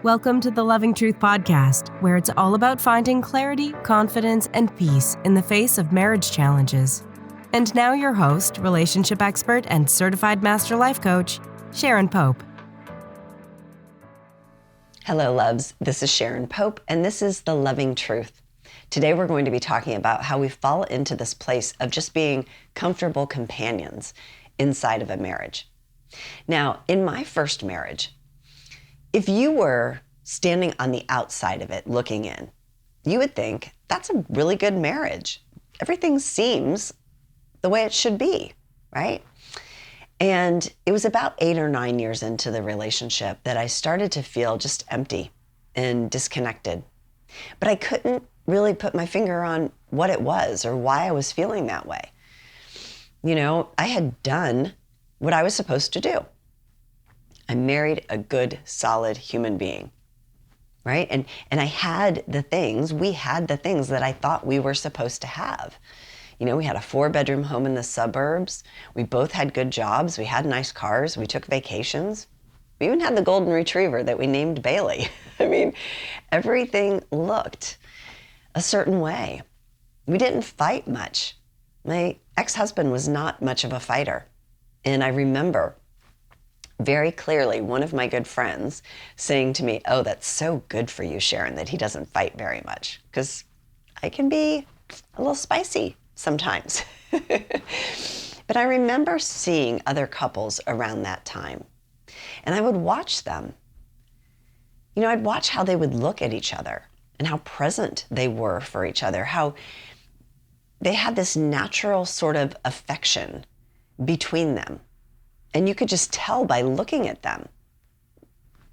Welcome to the Loving Truth Podcast, where it's all about finding clarity, confidence, and peace in the face of marriage challenges. And now your host, relationship expert, and certified master life coach, Sharon Pope. Hello, loves. This is Sharon Pope, and this is The Loving Truth. Today, we're going to be talking about how we fall into this place of just being comfortable companions inside of a marriage. Now, in my first marriage, if you were standing on the outside of it, looking in, you would think, that's a really good marriage. Everything seems the way it should be, right? And it was about 8 or 9 years into the relationship that I started to feel just empty and disconnected. But I couldn't really put my finger on what it was or why I was feeling that way. You know, I had done what I was supposed to do. I married a good, solid human being, right? And I had the things, we had the things that I thought we were supposed to have. You know, we had a 4-bedroom home in the suburbs. We both had good jobs. We had nice cars. We took vacations. We even had the golden retriever that we named Bailey. I mean, everything looked a certain way. We didn't fight much. My ex-husband was not much of a fighter. And I remember very clearly one of my good friends saying to me, "Oh, that's so good for you, Sharon, that he doesn't fight very much," because I can be a little spicy sometimes. But I remember seeing other couples around that time, and I would watch them. You know, I'd watch how they would look at each other and how present they were for each other, how they had this natural sort of affection between them. And you could just tell by looking at them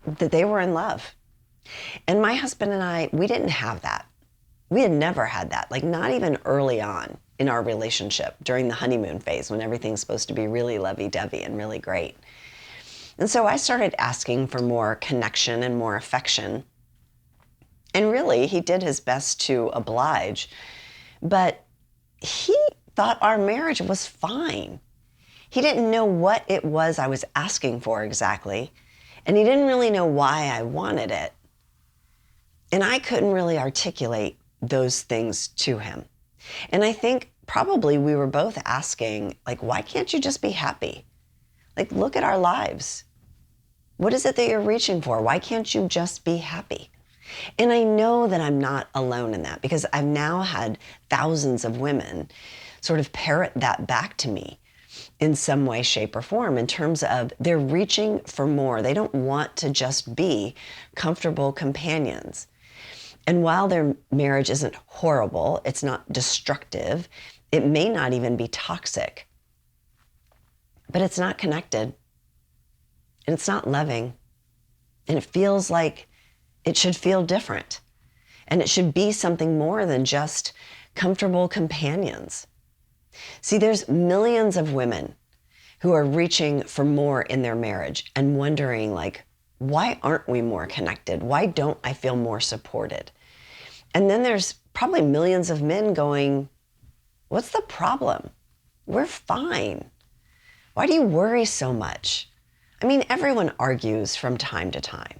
that they were in love. And my husband and I, we didn't have that. We had never had that, like not even early on in our relationship during the honeymoon phase when everything's supposed to be really lovey-dovey and really great. And so I started asking for more connection and more affection. And really, he did his best to oblige. But he thought our marriage was fine. He didn't know what it was I was asking for exactly, and he didn't really know why I wanted it. And I couldn't really articulate those things to him. And I think probably we were both asking, like, why can't you just be happy? Like, look at our lives. What is it that you're reaching for? Why can't you just be happy? And I know that I'm not alone in that, because I've now had thousands of women sort of parrot that back to me in some way, shape, or form, in terms of they're reaching for more. They don't want to just be comfortable companions. And while their marriage isn't horrible, it's not destructive, it may not even be toxic, but it's not connected, and it's not loving, and it feels like it should feel different, and it should be something more than just comfortable companions. See, there's millions of women who are reaching for more in their marriage and wondering, like, why aren't we more connected? Why don't I feel more supported? And then there's probably millions of men going, what's the problem? We're fine. Why do you worry so much? I mean, everyone argues from time to time.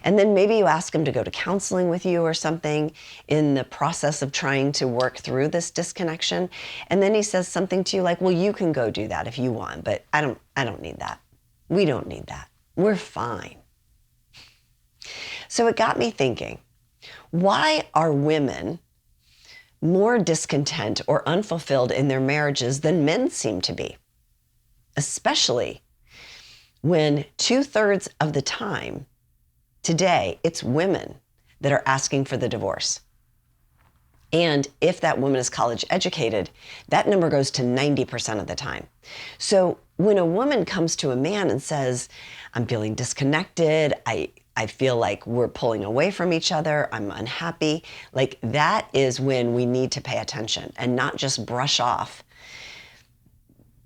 And then maybe you ask him to go to counseling with you or something in the process of trying to work through this disconnection. And then he says something to you like, well, you can go do that if you want, but I don't need that. We don't need that. We're fine. So it got me thinking, why are women more discontent or unfulfilled in their marriages than men seem to be? Especially when 2/3 of the time today, it's women that are asking for the divorce. And if that woman is college educated, that number goes to 90% of the time. So when a woman comes to a man and says, I'm feeling disconnected, I feel like we're pulling away from each other, I'm unhappy, like that is when we need to pay attention and not just brush off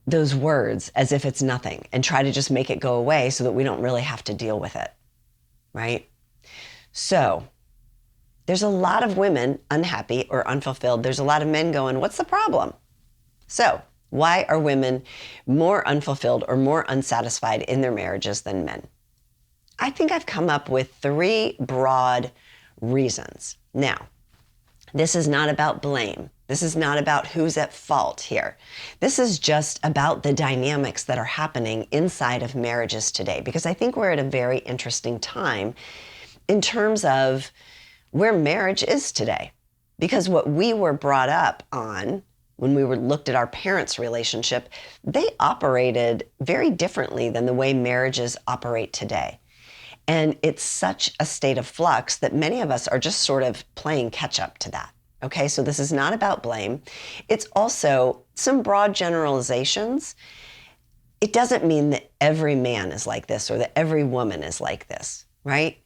those words as if it's nothing and try to just make it go away so that we don't really have to deal with it. Right? So there's a lot of women unhappy or unfulfilled. There's a lot of men going, what's the problem? So why are women more unfulfilled or more unsatisfied in their marriages than men? I think I've come up with 3 broad reasons. Now, this is not about blame. This is not about who's at fault here. This is just about the dynamics that are happening inside of marriages today, because I think we're at a very interesting time in terms of where marriage is today. Because what we were brought up on when we looked at our parents' relationship, they operated very differently than the way marriages operate today. And it's such a state of flux that many of us are just sort of playing catch up to that. Okay, so this is not about blame. It's also some broad generalizations. It doesn't mean that every man is like this or that every woman is like this, right?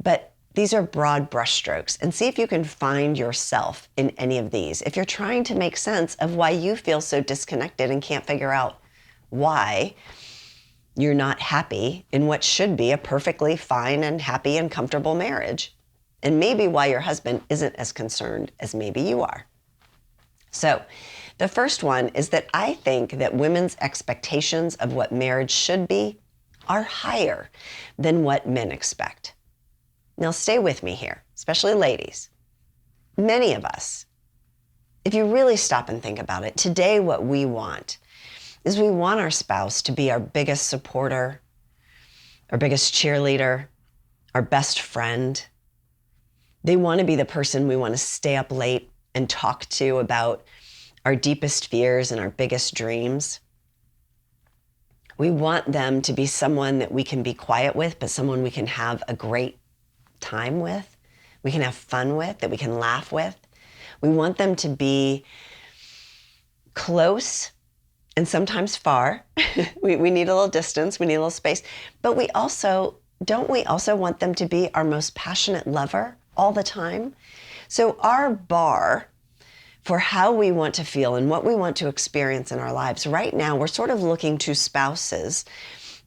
But these are broad brushstrokes, and see if you can find yourself in any of these. If you're trying to make sense of why you feel so disconnected and can't figure out why you're not happy in what should be a perfectly fine and happy and comfortable marriage, and maybe why your husband isn't as concerned as maybe you are. So the first one is that I think that women's expectations of what marriage should be are higher than what men expect. Now stay with me here, especially ladies. Many of us, if you really stop and think about it, today what we want is we want our spouse to be our biggest supporter, our biggest cheerleader, our best friend. They want to be the person we want to stay up late and talk to about our deepest fears and our biggest dreams. We want them to be someone that we can be quiet with, but someone we can have a great time with, we can have fun with, that we can laugh with. We want them to be close and sometimes far. we need a little distance, we need a little space, but don't we also want them to be our most passionate lover all the time? So our bar for how we want to feel and what we want to experience in our lives right now, we're sort of looking to spouses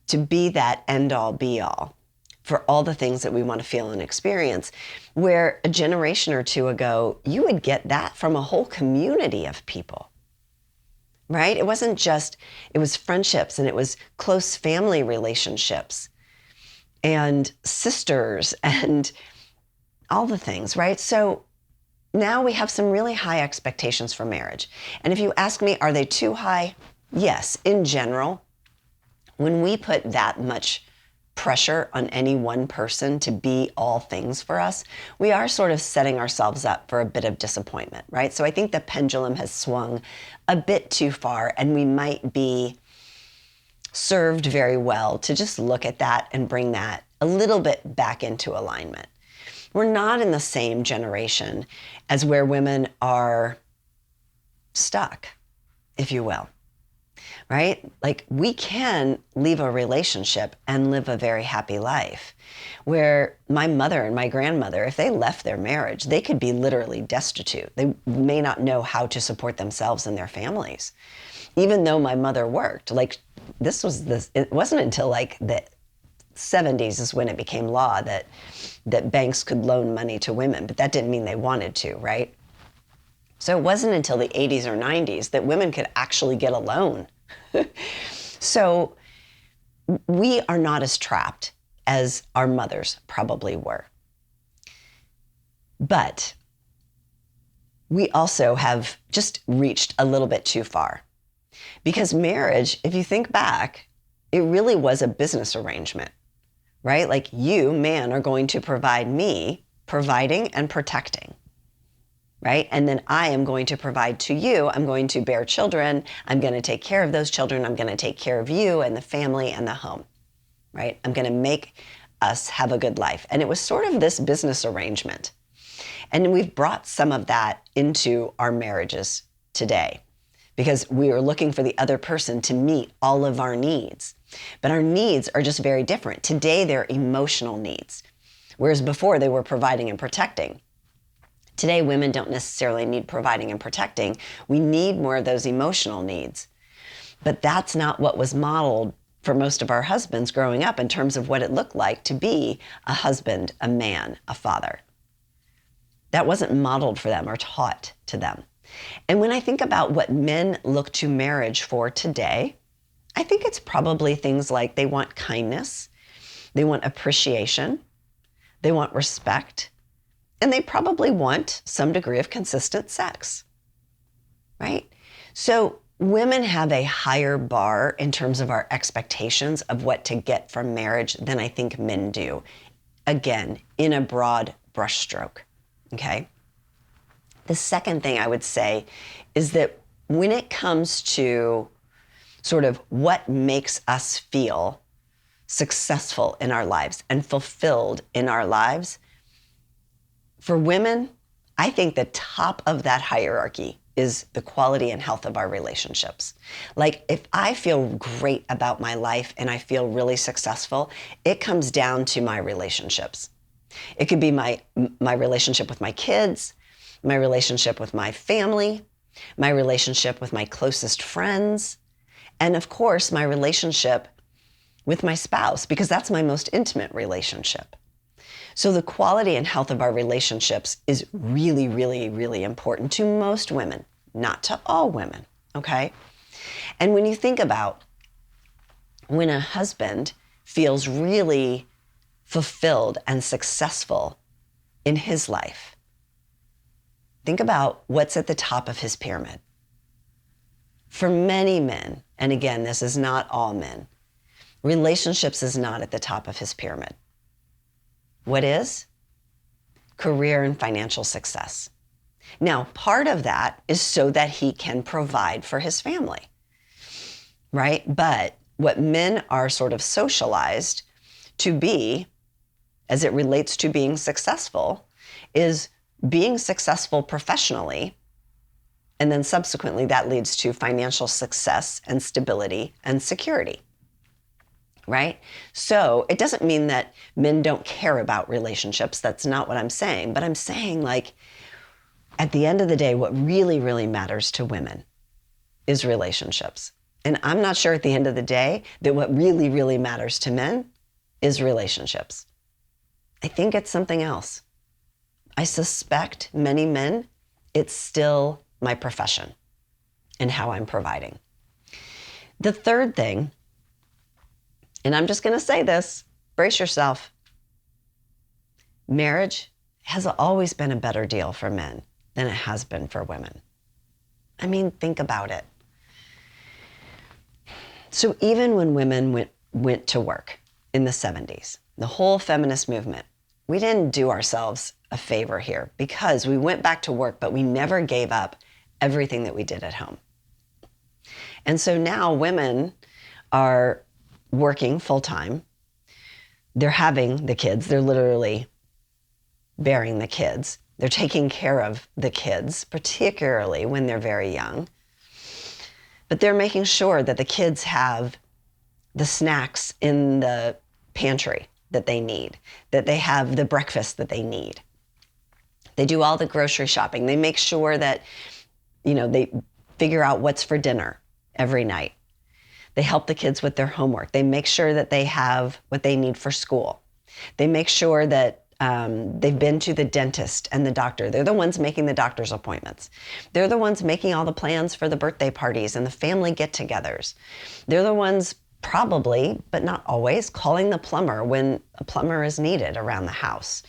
to be that end all be all for all the things that we want to feel and experience, where a generation or two ago, you would get that from a whole community of people, right? It wasn't just, it was friendships and it was close family relationships and sisters and all the things, right? So now we have some really high expectations for marriage. And if you ask me, are they too high? Yes, in general. When we put that much pressure on any one person to be all things for us, we are sort of setting ourselves up for a bit of disappointment, right? So I think the pendulum has swung a bit too far, and we might be served very well to just look at that and bring that a little bit back into alignment. We're not in the same generation as where women are stuck, if you will. Right? Like, we can leave a relationship and live a very happy life, where my mother and my grandmother, if they left their marriage, they could be literally destitute. They may not know how to support themselves and their families. Even though my mother worked, like it wasn't until like the 70s is when it became law that banks could loan money to women, but that didn't mean they wanted to, right? So it wasn't until the 80s or 90s that women could actually get a loan. So we are not as trapped as our mothers probably were. But we also have just reached a little bit too far. Because marriage, if you think back, it really was a business arrangement, right? Like, you, man, are going to provide me, providing and protecting. Right? And then I am going to provide to you. I'm going to bear children. I'm going to take care of those children. I'm going to take care of you and the family and the home, right? I'm going to make us have a good life. And it was sort of this business arrangement. And we've brought some of that into our marriages today, because we are looking for the other person to meet all of our needs. But our needs are just very different. Today, they're emotional needs, whereas before they were providing and protecting. Today, women don't necessarily need providing and protecting. We need more of those emotional needs. But that's not what was modeled for most of our husbands growing up in terms of what it looked like to be a husband, a man, a father. That wasn't modeled for them or taught to them. And when I think about what men look to marriage for today, I think it's probably things like they want kindness, They want appreciation. They want respect. And they probably want some degree of consistent sex, right? So women have a higher bar in terms of our expectations of what to get from marriage than I think men do. Again, in a broad brushstroke, okay? The second thing I would say is that when it comes to sort of what makes us feel successful in our lives and fulfilled in our lives, for women, I think the top of that hierarchy is the quality and health of our relationships. Like, if I feel great about my life and I feel really successful, it comes down to my relationships. It could be my relationship with my kids, my relationship with my family, my relationship with my closest friends, and of course, my relationship with my spouse, because that's my most intimate relationship. So the quality and health of our relationships is really, really, really important to most women, not to all women, okay? And when you think about when a husband feels really fulfilled and successful in his life, think about what's at the top of his pyramid. For many men, and again, this is not all men, relationships is not at the top of his pyramid. What is? Career and financial success. Now, part of that is so that he can provide for his family, right? But what men are sort of socialized to be, as it relates to being successful, is being successful professionally, and then subsequently that leads to financial success and stability and security. Right? So it doesn't mean that men don't care about relationships. That's not what I'm saying. But I'm saying, like, at the end of the day, what really, really matters to women is relationships. And I'm not sure at the end of the day that what really, really matters to men is relationships. I think it's something else. I suspect many men, it's still my profession and how I'm providing. The third thing, and I'm just going to say this, brace yourself. Marriage has always been a better deal for men than it has been for women. I mean, think about it. So even when women went to work in the 70s, the whole feminist movement, we didn't do ourselves a favor here because we went back to work, but we never gave up everything that we did at home. And so now women are working full-time. They're having the kids. They're literally bearing the kids. They're taking care of the kids, particularly when they're very young. But they're making sure that the kids have the snacks in the pantry that they need, that they have the breakfast that they need. They do all the grocery shopping. They make sure that, they figure out what's for dinner every night. They help the kids with their homework. They make sure that they have what they need for school. They make sure that they've been to the dentist and the doctor. They're the ones making the doctor's appointments. They're the ones making all the plans for the birthday parties and the family get-togethers. They're the ones probably, but not always, calling the plumber when a plumber is needed around the house,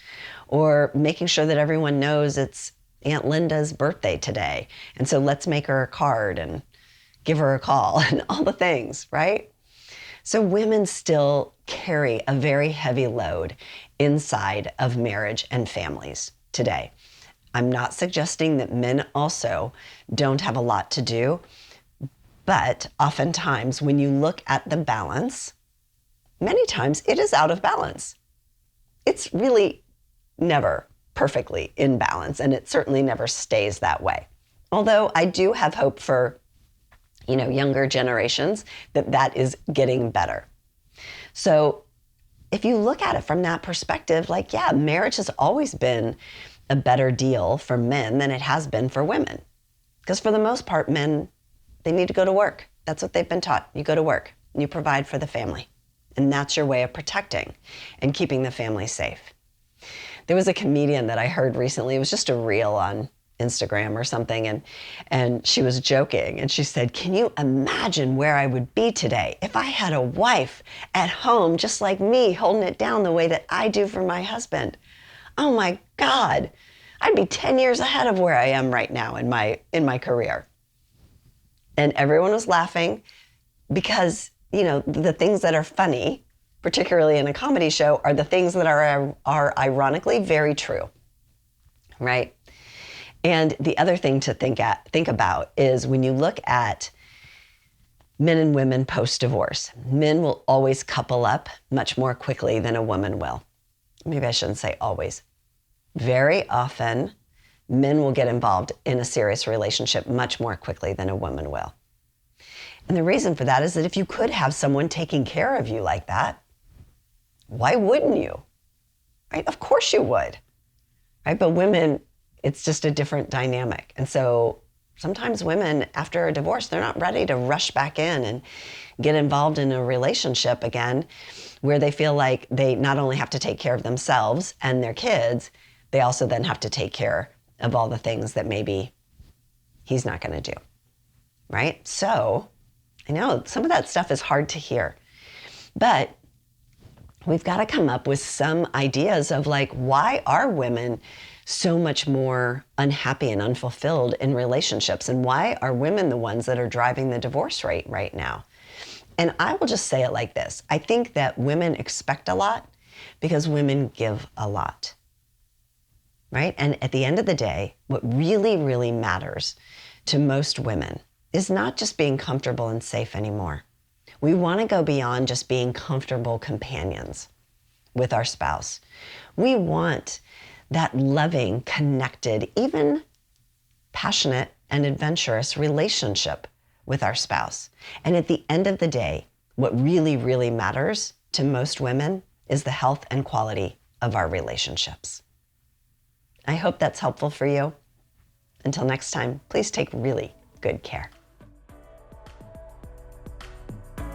or making sure that everyone knows it's Aunt Linda's birthday today. And so let's make her a card and give her a call and all the things, right? So women still carry a very heavy load inside of marriage and families today. I'm not suggesting that men also don't have a lot to do, but oftentimes when you look at the balance, many times it is out of balance. It's really never perfectly in balance, and it certainly never stays that way. Although I do have hope for younger generations, that is getting better. So if you look at it from that perspective, marriage has always been a better deal for men than it has been for women. Because for the most part, men, they need to go to work. That's what they've been taught. You go to work and you provide for the family. And that's your way of protecting and keeping the family safe. There was a comedian that I heard recently. It was just a reel on Instagram or something, and she was joking, and she said, "Can you imagine where I would be today if I had a wife at home just like me, holding it down the way that I do for my husband? Oh my God, I'd be 10 years ahead of where I am right now in my career." And everyone was laughing because, the things that are funny, particularly in a comedy show, are the things that are ironically very true, right? And the other thing to think about is when you look at men and women post-divorce, men will always couple up much more quickly than a woman will. Maybe I shouldn't say always. Very often, men will get involved in a serious relationship much more quickly than a woman will. And the reason for that is that if you could have someone taking care of you like that, why wouldn't you? Right? Of course you would. Right? But women, it's just a different dynamic. And so sometimes women, after a divorce, they're not ready to rush back in and get involved in a relationship again where they feel like they not only have to take care of themselves and their kids, they also then have to take care of all the things that maybe he's not going to do, right? So I know some of that stuff is hard to hear, but we've got to come up with some ideas of why are women so much more unhappy and unfulfilled in relationships? And why are women the ones that are driving the divorce rate right now? And I will just say it like this. I think that women expect a lot because women give a lot, right? And at the end of the day, what really, really matters to most women is not just being comfortable and safe anymore. We want to go beyond just being comfortable companions with our spouse. We want that loving, connected, even passionate and adventurous relationship with our spouse. And at the end of the day, what really, really matters to most women is the health and quality of our relationships. I hope that's helpful for you. Until next time, please take really good care.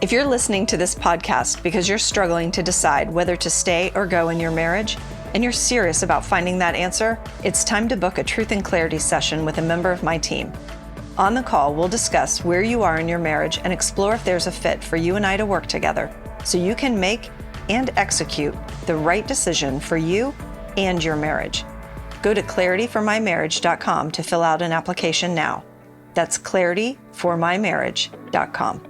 If you're listening to this podcast because you're struggling to decide whether to stay or go in your marriage, and you're serious about finding that answer, it's time to book a Truth and Clarity session with a member of my team. On the call, we'll discuss where you are in your marriage and explore if there's a fit for you and I to work together so you can make and execute the right decision for you and your marriage. Go to clarityformymarriage.com to fill out an application now. That's clarityformymarriage.com.